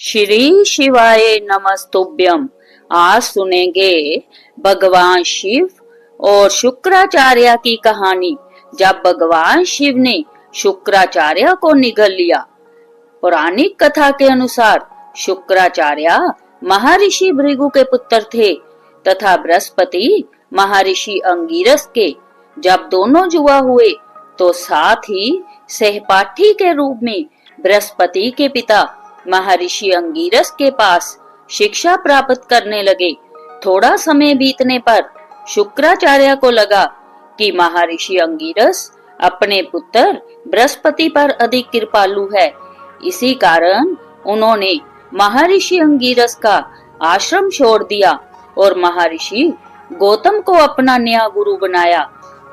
श्री शिवाय नमस्तुभ्यम। आज सुनेंगे भगवान शिव और शुक्राचार्य की कहानी, जब भगवान शिव ने शुक्राचार्य को निगल लिया। पौराणिक कथा के अनुसार शुक्राचार्य महर्षि भृगु के पुत्र थे तथा बृहस्पति महर्षि अंगिरस के। जब दोनों जुआ हुए तो साथ ही सहपाठी के रूप में बृहस्पति के पिता महर्षि अंगिरस के पास शिक्षा प्राप्त करने लगे। थोड़ा समय बीतने पर शुक्राचार्य को लगा कि महर्षि अंगिरस अपने पुत्र बृहस्पति पर अधिक कृपालु है। इसी कारण उन्होंने महर्षि अंगिरस का आश्रम छोड़ दिया और महर्षि गौतम को अपना नया गुरु बनाया।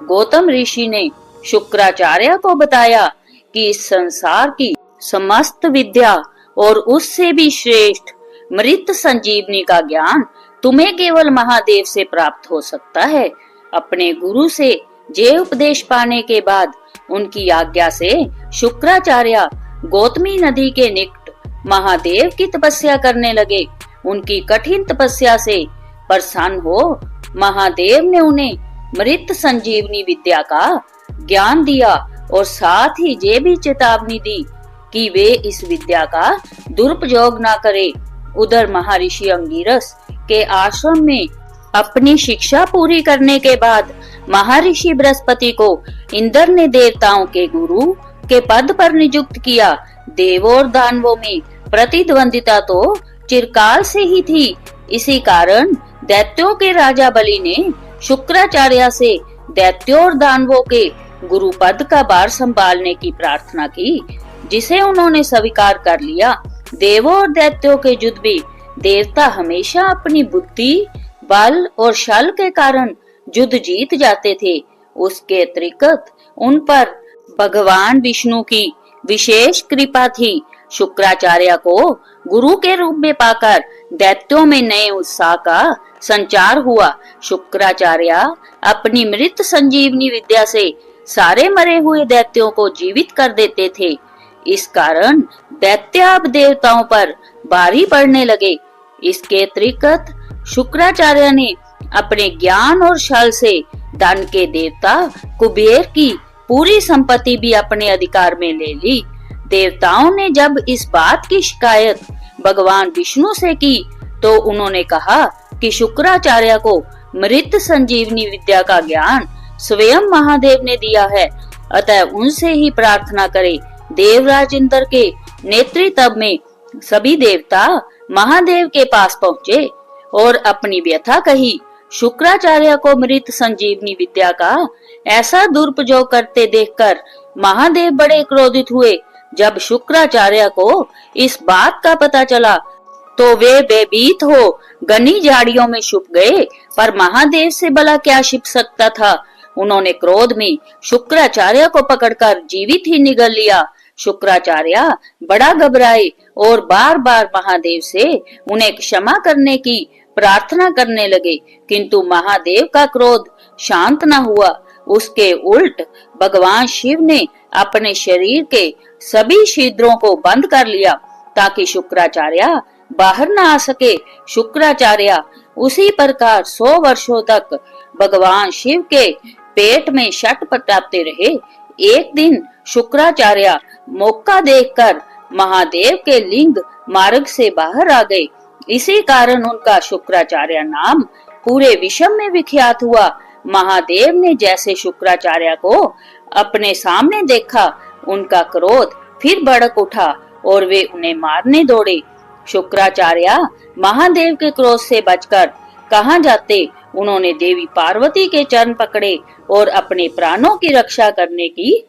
गौतम ऋषि ने शुक्राचार्य को बताया कि इस संसार की समस्त विद्या और उससे भी श्रेष्ठ मृत संजीवनी का ज्ञान तुम्हें केवल महादेव से प्राप्त हो सकता है। अपने गुरु से ये उपदेश पाने के बाद उनकी आज्ञा से शुक्राचार्य गौतमी नदी के निकट महादेव की तपस्या करने लगे। उनकी कठिन तपस्या से प्रसन्न हो महादेव ने उन्हें मृत संजीवनी विद्या का ज्ञान दिया और साथ ही ये भी चेतावनी दी कि वे इस विद्या का दुरुपयोग न करें। उधर महर्षि अंगिरस के आश्रम में अपनी शिक्षा पूरी करने के बाद महर्षि बृहस्पति को इंद्र ने देवताओं के गुरु के पद पर नियुक्त किया। देवों और दानवों में प्रतिद्वंदिता तो चिरकाल से ही थी। इसी कारण दैत्यों के राजा बलि ने शुक्राचार्य से दैत्यों और दानवों के गुरु पद का भार संभालने की प्रार्थना की, जिसे उन्होंने स्वीकार कर लिया। देवों और दैत्यों के युद्ध में देवता हमेशा अपनी बुद्धि, बल और छल के कारण युद्ध जीत जाते थे। उसके अतिरिक्त उन पर भगवान विष्णु की विशेष कृपा थी। शुक्राचार्य को गुरु के रूप में पाकर दैत्यों में नए उत्साह का संचार हुआ। शुक्राचार्य अपनी मृत संजीवनी विद्या से सारे मरे हुए दैत्यों को जीवित कर देते थे। इस कारण दैत्य अब देवताओं पर भारी पड़ने लगे। इसके अतिरिक्त शुक्राचार्य ने अपने ज्ञान और छल से धन के देवता कुबेर की पूरी संपत्ति भी अपने अधिकार में ले ली। देवताओं ने जब इस बात की शिकायत भगवान विष्णु से की तो उन्होंने कहा कि शुक्राचार्य को मृत संजीवनी विद्या का ज्ञान स्वयं महादेव ने दिया है, अतः उनसे ही प्रार्थना करे। देवराज इंद्र के नेतृत्व में सभी देवता महादेव के पास पहुँचे और अपनी व्यथा कही। शुक्राचार्य को मृत संजीवनी विद्या का ऐसा दुरुपयोग करते देखकर महादेव बड़े क्रोधित हुए। जब शुक्राचार्य को इस बात का पता चला तो वे भयभीत हो घनी झाड़ियों में छुप गए, पर महादेव से भला क्या छिप सकता था। उन्होंने क्रोध में शुक्राचार्य को पकड़कर जीवित ही निगल लिया। शुक्राचार्य बड़ा घबराए और बार बार महादेव से उन्हें क्षमा करने की प्रार्थना करने लगे, किंतु महादेव का क्रोध शांत न हुआ। उसके उल्ट भगवान शिव ने अपने शरीर के सभी छिद्रों को बंद कर लिया ताकि शुक्राचार्य बाहर न आ सके। शुक्राचार्य उसी प्रकार 100 वर्षों तक भगवान शिव के पेट में छटपटाते रहे। एक दिन शुक्राचार्य मौका देखकर महादेव के लिंग मार्ग से बाहर आ गए। इसी कारण उनका शुक्राचार्य नाम पूरे विश्व में विख्यात हुआ। महादेव ने जैसे शुक्राचार्य को अपने सामने देखा, उनका क्रोध फिर भड़क उठा और वे उन्हें मारने दौड़े। शुक्राचार्य महादेव के क्रोध से बचकर कहाँ जाते। उन्होंने देवी पार्वती के चरण पकड़े और अपने प्राणों की रक्षा करने की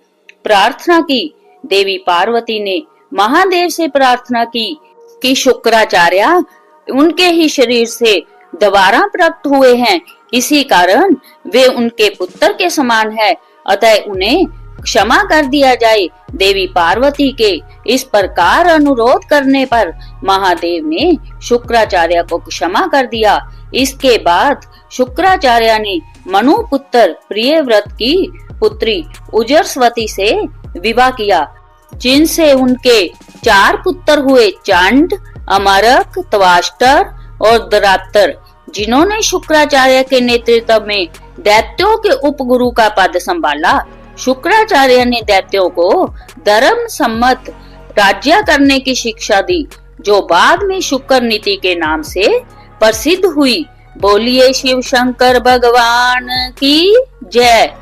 प्रार्थना की। देवी पार्वती ने महादेव से प्रार्थना की कि शुक्राचार्य उनके ही शरीर से दोबारा प्राप्त हुए हैं, इसी कारण वे उनके पुत्र के समान है, अतः उन्हें क्षमा कर दिया जाए। देवी पार्वती के इस प्रकार अनुरोध करने पर महादेव ने शुक्राचार्य को क्षमा कर दिया। इसके बाद शुक्राचार्य ने मनु पुत्र प्रियव्रत की पुत्री उजरस्वती से विवाह किया, जिनसे उनके 4 पुत्र हुए, चंड, अमारक, त्वाष्टर और दरातर, जिन्होंने शुक्राचार्य के नेतृत्व में दैत्यों के उपगुरु का पद संभाला। शुक्राचार्य ने दैत्यों को धर्म सम्मत राज्य करने की शिक्षा दी, जो बाद में शुक्र नीति के नाम से प्रसिद्ध हुई। बोलिए शिव शंकर भगवान की जय।